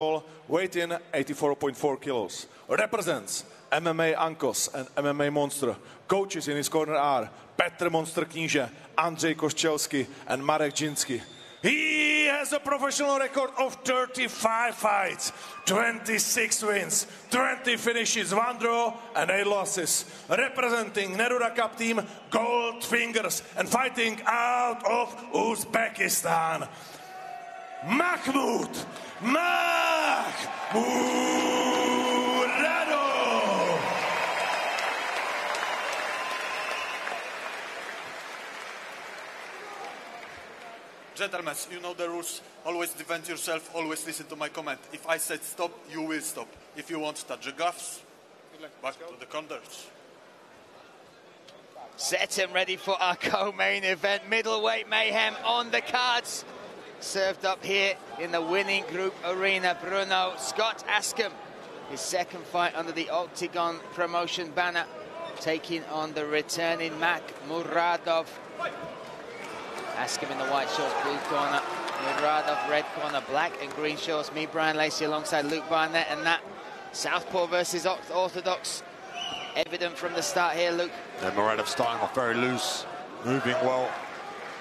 Weight in 84.4 kilos. Represents MMA Ankos and MMA Monster. Coaches in his corner are Petr Monster Kníže, Andrzej Kościelski and Marek Dziński. He has a professional record of 35 fights, 26 wins, 20 finishes, 1 draw and 8 losses. Representing Neruda Cup team, Gold Fingers, and fighting out of Uzbekistan, Mахмуд Murado. Gentlemen, you know the rules. Always defend yourself, always listen to my command. If I said stop, you will stop. If you want to touch the gloves, back to the corners. Set and ready for our co-main event. Middleweight mayhem on the cards. Served up here in the winning group arena. Bruno Scott Askham, his second fight under the Octagon promotion banner, taking on the returning Mac Muradov. Askham in the white shorts, blue corner. Muradov, red corner, black and green shorts. Me, Brian Lacey, alongside Luke Barnett, and that southpaw versus orthodox evident from the start here, Luke. And Muradov starting off very loose, moving well.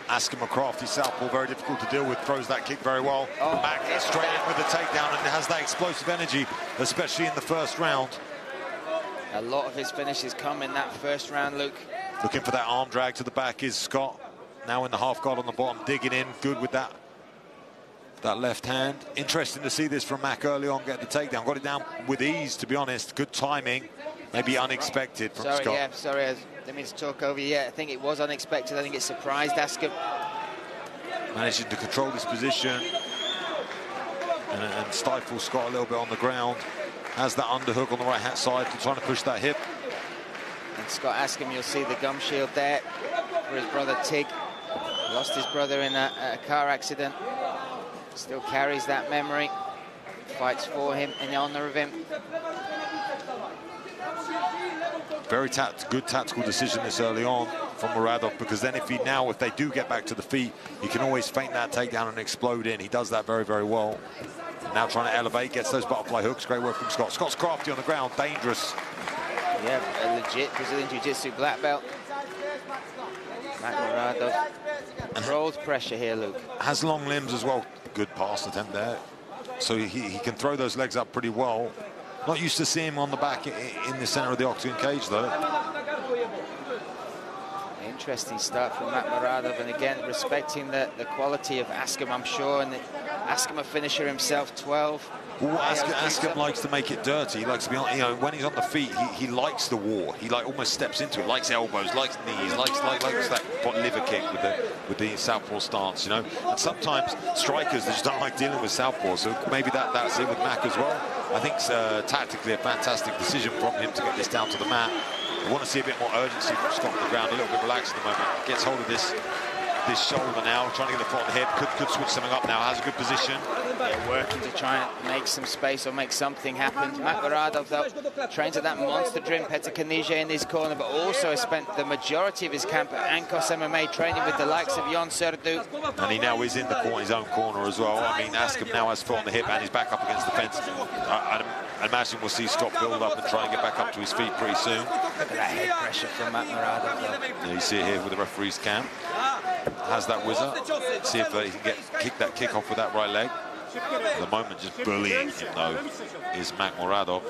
Askham, a crafty southpaw, very difficult to deal with, throws that kick very well. Back straight in with the takedown, and has that explosive energy, especially in the first round. A lot of his finishes come in that first round, Luke. Looking for that arm drag to the back is Scott. Now in the half guard on the bottom, digging in, good with that left hand. Interesting to see this from Mac early on, get the takedown. Got it down with ease, to be honest. Good timing, maybe unexpected from Scott. Yeah, sorry, I didn't mean to talk over you. I think it was unexpected. I think it surprised Askham. Managing to control this position and stifle Scott a little bit on the ground. Has that underhook on the right hand side, trying to push that hip. And Scott Askham, you'll see the gum shield there for his brother Tig. Lost his brother in a car accident. Still carries that memory. Fights for him in honor of him. Very good tactical decision this early on from Muradov, because then if they do get back to the feet, he can always feint that takedown and explode in. He does that very, very well. Now trying to elevate, gets those butterfly hooks. Great work from Scott. Scott's crafty on the ground, dangerous. Yeah, a legit Brazilian Jiu-Jitsu black belt. Mac Muradov. Controlled pressure here, Luke. Has long limbs as well. Good pass attempt there. So he can throw those legs up pretty well. Not used to seeing him on the back in the center of the octagon cage, though. Interesting start from Mac Muradov, and again, respecting the quality of Askham, I'm sure. And Askham, a finisher himself, 12. Well, Askham likes to make it dirty. He likes to be on, when he's on the feet, he likes the war. He almost steps into it, likes elbows, likes knees, likes that liver kick with the southpaw stance, And sometimes strikers, they just don't like dealing with southpaw, so maybe that's it with Mac as well. I think it's tactically a fantastic decision from him to get this down to the mat. I want to see a bit more urgency from Scott on the ground, a little bit relaxed at the moment. Gets hold of this shoulder now, trying to get the foot on the hip. Could switch something up now, has a good position. They're working to try and make some space or make something happen. Mac Muradov, though, trains at that monster gym, Petr Kníže in his corner, but also has spent the majority of his camp at Ankos MMA training with the likes of Jon Serdu. And he now is in his own corner as well. I mean, Askham now has foot on the hip and he's back up against the fence. I imagine we'll see Scott build up and try and get back up to his feet pretty soon. Look at that head pressure from Mac Muradov, though. Yeah, you see it here with the referee's cam. Has that whizzer. See if he can kick that kick off with that right leg. At the moment, just bullying him, though, is Mac Muradov.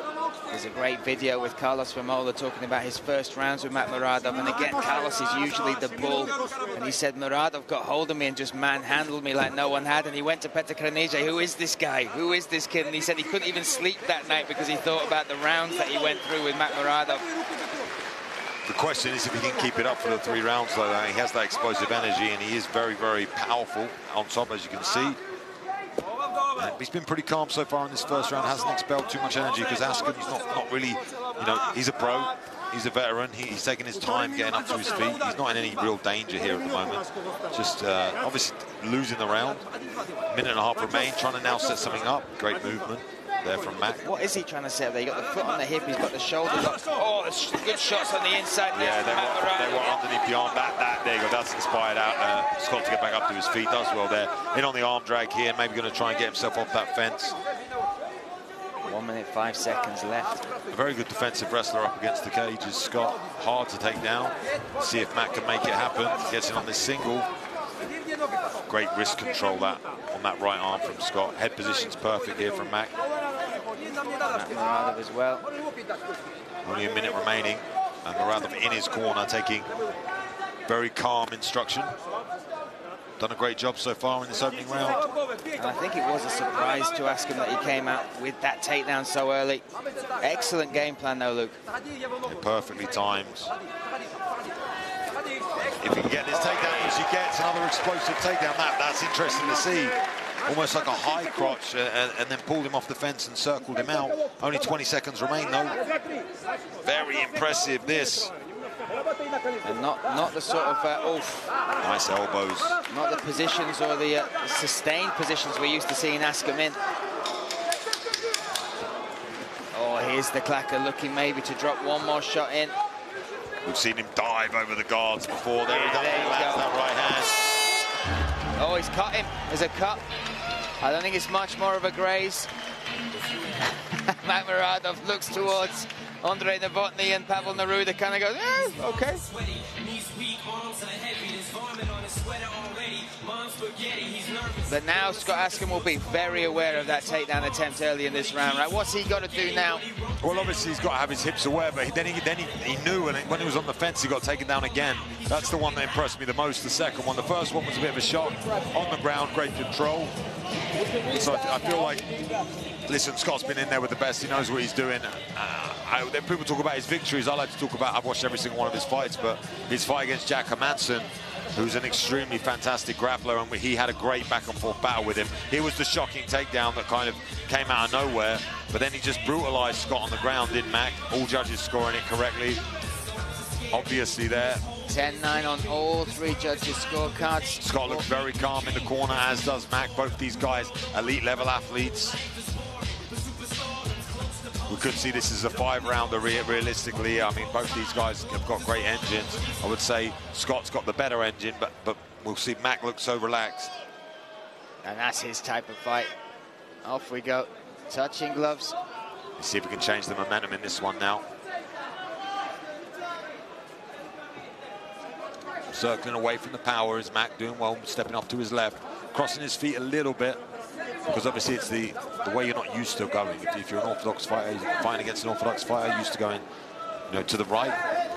There's a great video with Carlos Famola talking about his first rounds with Mac Muradov, and again, Carlos is usually the bull, and he said Muradov got hold of me and just manhandled me like no one had, and he went to Petr Kníže, who is this guy, who is this kid, and he said he couldn't even sleep that night because he thought about the rounds that he went through with Mac Muradov. The question is if he can keep it up for the 3 rounds, though. He has that explosive energy, and he is very, very powerful on top, as you can see. And he's been pretty calm so far in this first round, hasn't expelled too much energy, because Askham's not really, he's a pro, he's a veteran, he's taking his time getting up to his feet. He's not in any real danger here at the moment. Just obviously losing the round. Minute and a half remain, trying to now set something up. Great movement there from Mac. What is he trying to set up there? He got the foot on the hip, he's got the shoulder lock. Oh, good shots on the inside. Yeah, they were underneath the arm. There you go, that's inspired out Scott to get back up to his feet. Does well there. In on the arm drag here, maybe going to try and get himself off that fence. minute, 5 seconds left. A very good defensive wrestler up against the cage is Scott. Hard to take down. See if Mac can make it happen. Gets in on this single. Great wrist control that on that right arm from Scott. Head position's perfect here from Mac. Mouradov as well. Only a minute remaining, and Mouradov in his corner taking very calm instruction. Done a great job so far in this opening round. And I think it was a surprise to ask him that he came out with that takedown so early. Excellent game plan though, Luke. Yeah, perfectly timed. If he can get this takedown, as he gets another explosive takedown, that's interesting to see. Almost like a high crotch, and then pulled him off the fence and circled him out. Only 20 seconds remain though. Very impressive this. And not the sort of nice elbows. Not the positions or the sustained positions we're used to seeing Askam in. Oh, here's the clacker looking maybe to drop one more shot in. We've seen him dive over the guards before. There he lands that right hand. Oh, he's cut him. There's a cut. I don't think it's much more of a graze. Matt Mouradov looks towards Andre Novotny and Pavel Neruda, kind of goes, okay. But now Scott Askam will be very aware of that takedown attempt early in this round, right? What's he got to do now? Well, obviously he's got to have his hips aware, but then he knew when he was on the fence he got taken down again. That's the one that impressed me the most, the second one. The first one was a bit of a shock. On the ground, great control. So I feel like, listen, Scott's been in there with the best. He knows what he's doing. People talk about his victories. I like to talk about, I've watched every single one of his fights, but his fight against Jack Hermansson, who's an extremely fantastic grappler, and he had a great back-and-forth battle with him. He was the shocking takedown that kind of came out of nowhere, but then he just brutalized Scott on the ground, didn't Mac? All judges scoring it correctly. Obviously there. 10-9 on all three judges' scorecards. Scott looks very calm in the corner, as does Mac. Both these guys, elite-level athletes. We could see this as a 5-rounder realistically. I mean, both these guys have got great engines. I would say Scott's got the better engine, but we'll see. Mac looks so relaxed. And that's his type of fight. Off we go. Touching gloves. Let's see if we can change the momentum in this one now. Circling away from the power is Mac, doing well, stepping off to his left, crossing his feet a little bit, because obviously it's the way you're not used to going. If you're an orthodox fighter, fighting against an orthodox fighter, used to going, to the right,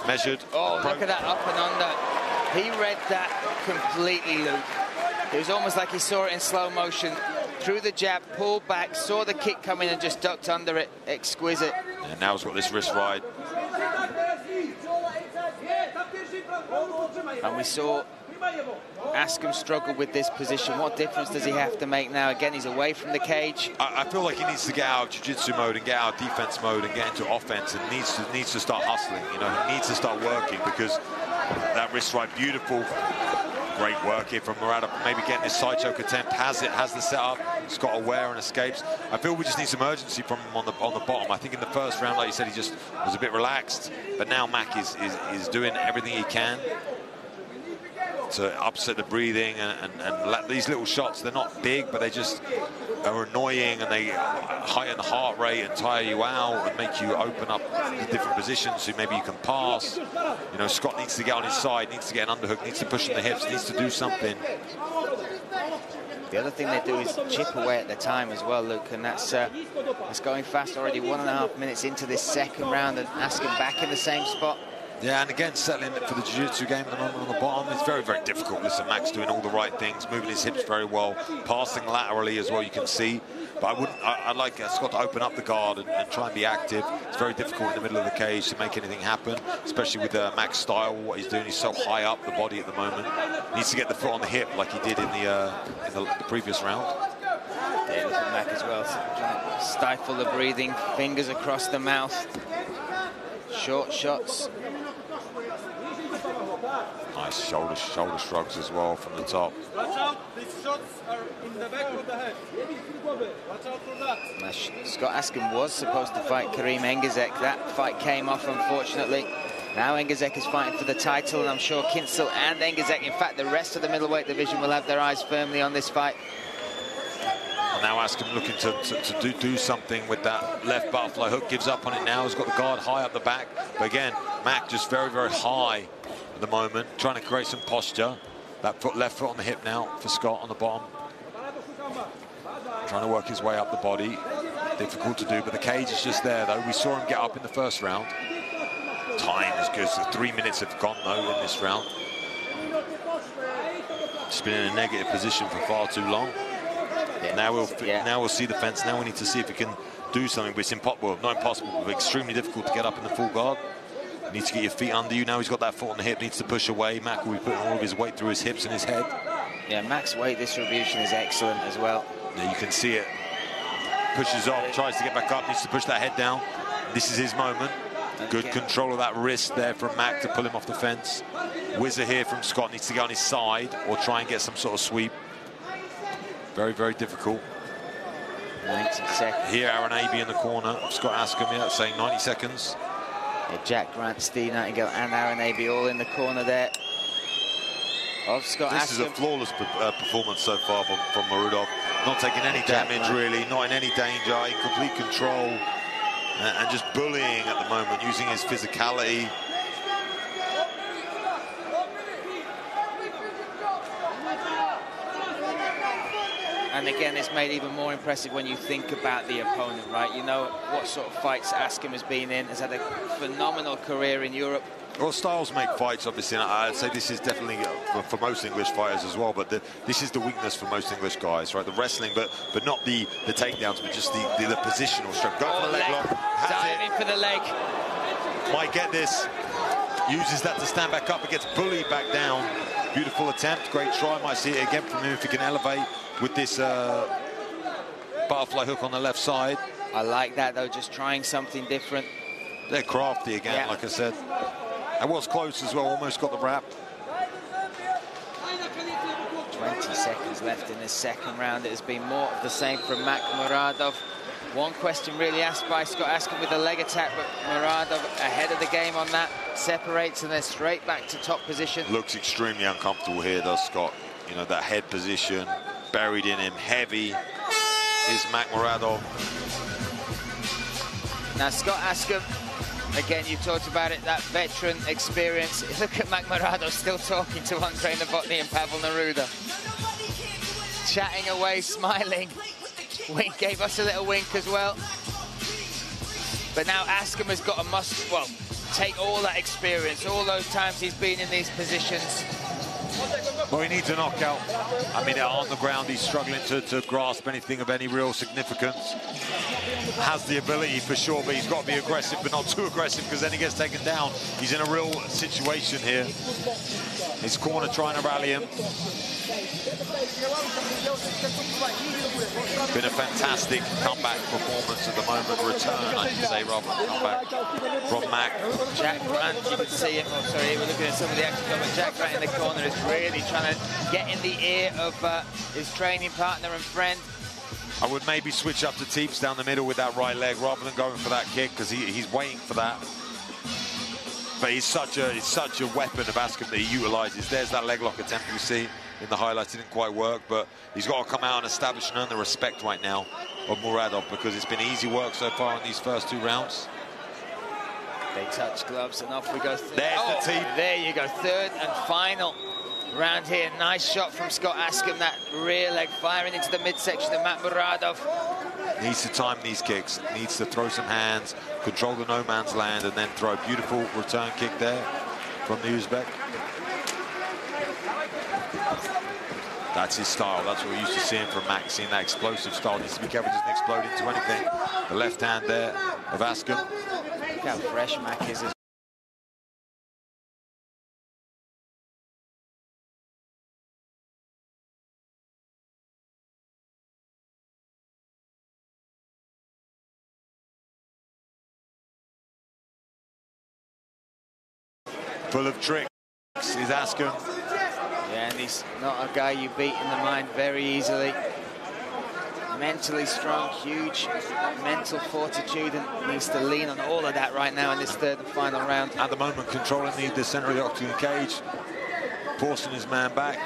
measured. Oh, look at that up and under. He read that completely, Luke. It was almost like he saw it in slow motion. Threw the jab, pulled back, saw the kick coming and just ducked under it. Exquisite. And now he's got this wrist ride. And we saw Askam struggle with this position. What difference does he have to make now? Again, he's away from the cage. I feel like he needs to get out of jiu-jitsu mode and get out of defense mode and get into offense, and needs to start hustling. He needs to start working, because that wrist ride, beautiful. Great work here from Mouradov. Maybe getting this side choke attempt. Has the setup. Scott aware and escapes. I feel we just need some urgency from him on the bottom. I think in the first round, like you said, he just was a bit relaxed. But now Mac is doing everything he can to upset the breathing and let these little shots. They're not big, but they just are annoying, and they heighten the heart rate and tire you out and make you open up the different positions so maybe you can pass. Scott needs to get on his side, needs to get an underhook, needs to push in the hips, needs to do something. The other thing they do is chip away at the time as well, Luke, and that's going fast already. 1.5 minutes into this second round, and Askam back in the same spot. Yeah, and again, settling for the jiu-jitsu game at the moment on the bottom. It's very, very difficult. Listen, Mac's doing all the right things, moving his hips very well, passing laterally as well, you can see. But I'd like Scott to open up the guard and try and be active. It's very difficult in the middle of the cage to make anything happen, especially with Mac's style, what he's doing. He's so high up the body at the moment. He needs to get the foot on the hip like he did in the previous round. Yeah, look at Mac as well. Trying to stifle the breathing, fingers across the mouth. Short shots. Nice shoulder shrugs as well from the top. Watch out, these shots are in the back of the head. Watch out for that. Now, Scott Askam was supposed to fight Karim Engizek. That fight came off, unfortunately. Now Engizek is fighting for the title, and I'm sure Kinsel and Engizek, in fact, the rest of the middleweight division will have their eyes firmly on this fight. Now Askham looking to do something with that left butterfly hook. Gives up on it now. He's got the guard high up the back. But again, Mac just very, very high at the moment, trying to create some posture. That left foot on the hip now for Scott on the bottom. Trying to work his way up the body. Difficult to do, but the cage is just there, though. We saw him get up in the first round. Time is good. So 3 minutes have gone, though, in this round. Just been in a negative position for far too long. Yeah, now we'll see the fence. Now we need to see if he can do something, but it's impossible, not impossible, but extremely difficult to get up in the full guard. You need to get your feet under you. Now he's got that foot on the hip, needs to push away. Mac will be putting all of his weight through his hips and his head. Yeah, Mac's weight distribution is excellent as well. Yeah, you can see it. Pushes off, tries to get back up, needs to push that head down. This is his moment. Good control of that wrist there from Mac to pull him off the fence. Whizzer here from Scott, needs to get on his side or try and get some sort of sweep. Very, very difficult. 90 seconds. Here, Aaron Abbey in the corner. Scott Askham saying 90 seconds. Yeah, Jack Grant, Steve Nightingale and Aaron Abbey all in the corner there of Scott Askham. This is a flawless performance so far from Murudov. Not taking any damage, really, not in any danger, in complete control. And just bullying at the moment, using his physicality. And again, it's made even more impressive when you think about the opponent, right? You know what sort of fights Askham has been in, has had a phenomenal career in Europe. Well, styles make fights, obviously, and I'd say this is definitely for most English fighters as well, but this is the weakness for most English guys, right? The wrestling, but not the takedowns, but just the positional strength. Go for the leg lock. Diving for the leg. Might get this. Uses that to stand back up, but gets bullied back down. Beautiful attempt, great try. Might see it again from him if he can elevate with this butterfly hook on the left side. I like that, though, just trying something different. They're crafty again, like I said. And was close as well, almost got the wrap. 20 seconds left in this second round. It has been more of the same from Mac Mouradov. One question really asked by Scott Askham with the leg attack, but Mouradov ahead of the game on that. Separates and then straight back to top position. Looks extremely uncomfortable here, does Scott? You know, that head position, buried in him, heavy is Mac Mouradov. Now, Scott Askham, again, you talked about it, that veteran experience. Look at Mac Mouradov still talking to Andre Novotny and Pavel Neruda. Chatting away, smiling. Wink gave us a little wink as well. But now Askham has got a take all that experience, all those times he's been in these positions. Well, he needs a knockout. I mean, on the ground, he's struggling to grasp anything of any real significance. Has the ability for sure, but he's got to be aggressive, but not too aggressive, because then he gets taken down. He's in a real situation here. His corner trying to rally him. Been a fantastic comeback performance at the moment. Return, I should say, rather than comeback from Mac. Jack Grant, you can see him. Oh, sorry, we're looking at some of the action, but Jack Grant in the corner is really trying to get in the ear of his training partner and friend. I would maybe switch up to Teeps down the middle with that right leg rather than going for that kick, because he's waiting for that. But he's such a weapon of Askham that he utilises. There's that leg lock attempt we see in the highlights. It didn't quite work, but he's got to come out and establish and earn the respect right now of Mouradov, because it's been easy work so far in these first two rounds. They touch gloves and off we go. There's the team. There you go, third and final round here. Nice shot from Scott Askham, that rear leg firing into the midsection of Mac Mouradov. Needs to time these kicks, needs to throw some hands, control the no man's land, and then throw a beautiful return kick there from the Uzbek. That's his style. That's what we're used to seeing from Mac, seeing that explosive style. Needs to be careful, doesn't explode into anything. The left hand there of Askham. Look how fresh Mac is. Full of tricks is Askham. Yeah, and he's not a guy you beat in the mind very easily. Mentally strong, huge mental fortitude, and needs to lean on all of that right now in this third and final round. At the moment, controlling the center of the octagon cage, forcing his man back,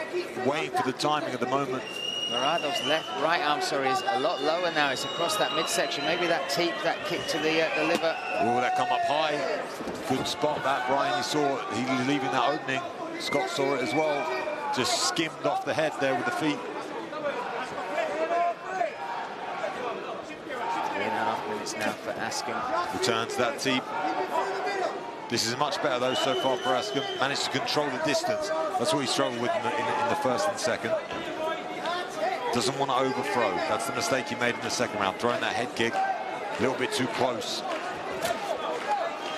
waiting for the timing at the moment. Muradov's right arm, sorry, is a lot lower now. It's across that midsection. Maybe that teep, that kick to the liver. Oh, that come up high. Good spot that, Brian. You saw he was leaving that opening. Scott saw it as well. Just skimmed off the head there with the feet. 3.5 minutes now for Askham. Returns that teep. This is much better though so far for Askham. Managed to control the distance. That's what he struggled with in the first and second. Doesn't want to overthrow. That's the mistake he made in the second round. Throwing that head kick a little bit too close.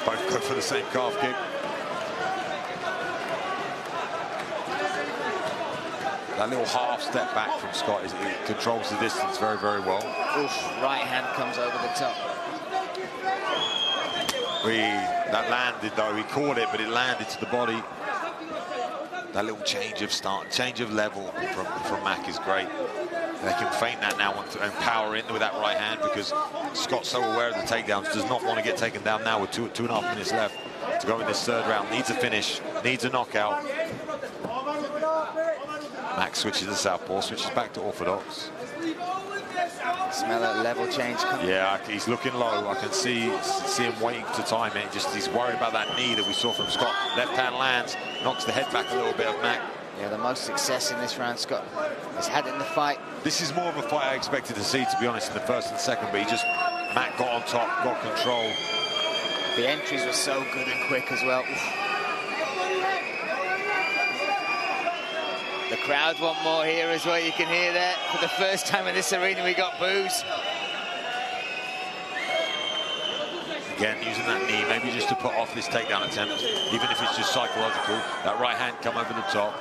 Both go for the same calf kick. That little half step back from Scott, it controls the distance very, very well. Oof, right hand comes over the top. That landed though, he caught it, but it landed to the body. That little change of level from Mac is great. They can feint that now and power in with that right hand because Scott's so aware of the takedowns, does not want to get taken down now with 2.5 minutes left to go in this third round. Needs a finish, needs a knockout. Mac switches to southpaw, switches back to orthodox. Smell that level change coming. Yeah, he's looking low. I can see him waiting to time it. He's worried about that knee that we saw from Scott. Left hand lands, knocks the head back a little bit of Mac. Yeah, the most success in this round Scott has had in the fight. This is more of a fight I expected to see, to be honest, in the first and second, but Mac got on top, got control. The entries were so good and quick as well. The crowd want more here as well, you can hear that. For the first time in this arena, we got boos. Again, using that knee, maybe just to put off this takedown attempt, even if it's just psychological. That right hand come over the top.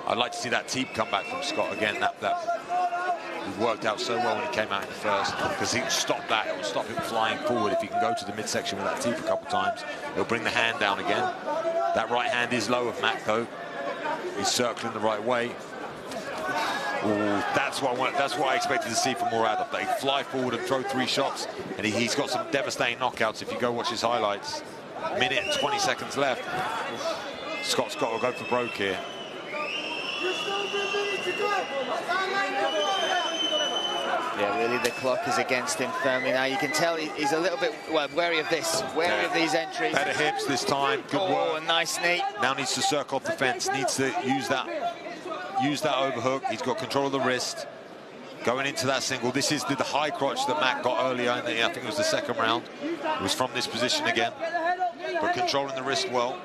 I'd like to see that teep come back from Scott again. It worked out so well when he came out in the first, because he stopped that. It will stop him flying forward. If he can go to the midsection with that teep a couple times, he'll bring the hand down again. That right hand is low of Mac though. He's circling the right way. Ooh, that's what I expected to see from Muradov. That he'd fly forward and throw 3 shots, and he's got some devastating knockouts. If you go watch his highlights, minute and 20 seconds left. Scott's got to go for broke here. Yeah, really, the clock is against him firmly now. You can tell he's a little bit wary of this, wary of these entries. Better hips this time. Good work. Oh, a nice knee. Now needs to circle off the fence. Needs to use that overhook. He's got control of the wrist. Going into that single. This is the high crotch that Mac got earlier. I think it was the second round. It was from this position again, but controlling the wrist well.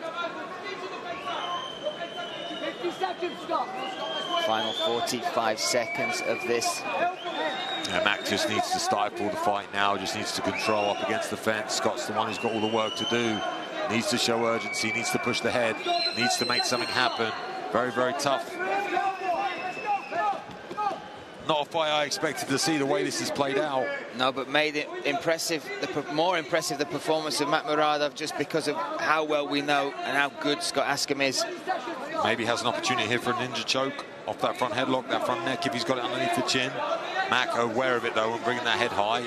Final 45 seconds of this. Yeah, Mac just needs to stifle the fight now, just needs to control up against the fence. Scott's the one who's got all the work to do. Needs to show urgency, needs to push the head, needs to make something happen. Very, very tough. Not a fight I expected to see the way this is played out. No, but made it impressive, more impressive the performance of Mac Muradov, just because of how well we know and how good Scott Askham is. Maybe has an opportunity here for a ninja choke off that front headlock, that front neck, if he's got it underneath the chin. Mac aware of it though and bringing that head high.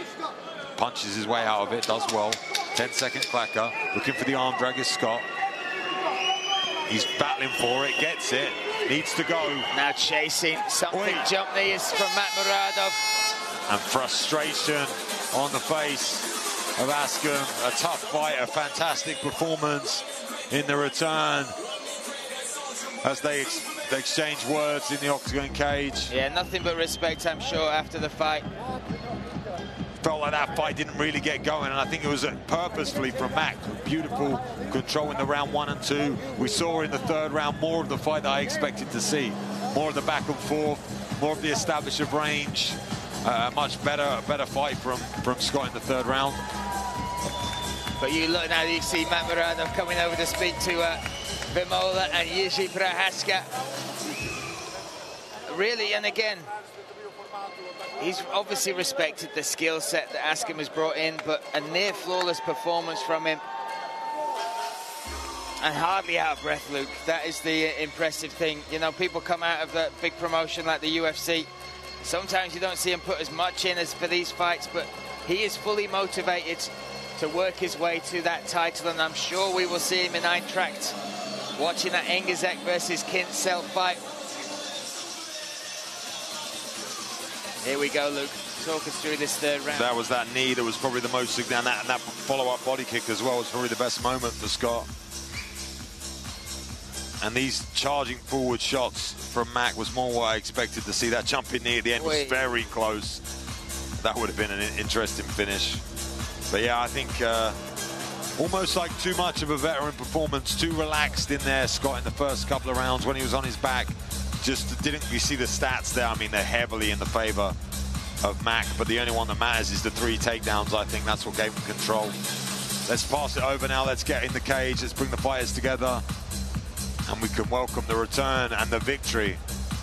Punches his way out of it, does well. 10-second clacker, looking for the arm drag is Scott. He's battling for it, gets it, needs to go. Now chasing something, jump knee is from Mac Muradov. And frustration on the face of Askham. A tough fight, a fantastic performance in the return as they exchange words in the Octagon cage. Yeah, nothing but respect, I'm sure, after the fight. Felt like that fight didn't really get going, and I think it was purposefully from Mac. Beautiful control in the round 1 and 2. We saw in the third round more of the fight that I expected to see. More of the back and forth, more of the establish of range. Much better fight from Scott in the third round. But you look now, you see Mac Muradov coming over to speak to Vimola and Jiří Procházka. Really, and again, he's obviously respected the skill set that Askham has brought in, but a near flawless performance from him. And hardly out of breath, Luke. That is the impressive thing. You know, people come out of a big promotion like the UFC. Sometimes you don't see him put as much in as for these fights, but he is fully motivated to work his way to that title, and I'm sure we will see him in Eintracht watching that Engizek versus Kinsel fight. Here we go, Luke. Talk us through this third round. That was that knee that was probably the most significant, and that follow-up body kick as well was probably the best moment for Scott. And these charging forward shots from Mac was more what I expected to see. That jumping knee at the end was very close. That would have been an interesting finish. But yeah, I think almost like too much of a veteran performance, too relaxed in there, Scott, in the first couple of rounds when he was on his back. Just didn't you see the stats there? I mean, they're heavily in the favor of Mac, but the only one that matters is the 3 takedowns. I think that's what gave him control. Let's pass it over now. Let's get in the cage. Let's bring the fighters together. And we can welcome the return and the victory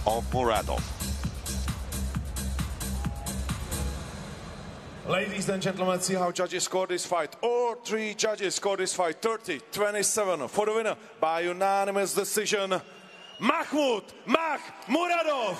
of Muradov. Ladies and gentlemen, see how judges scored this fight. All 3 judges scored this fight 30-27 for the winner by unanimous decision, Mach Muradov.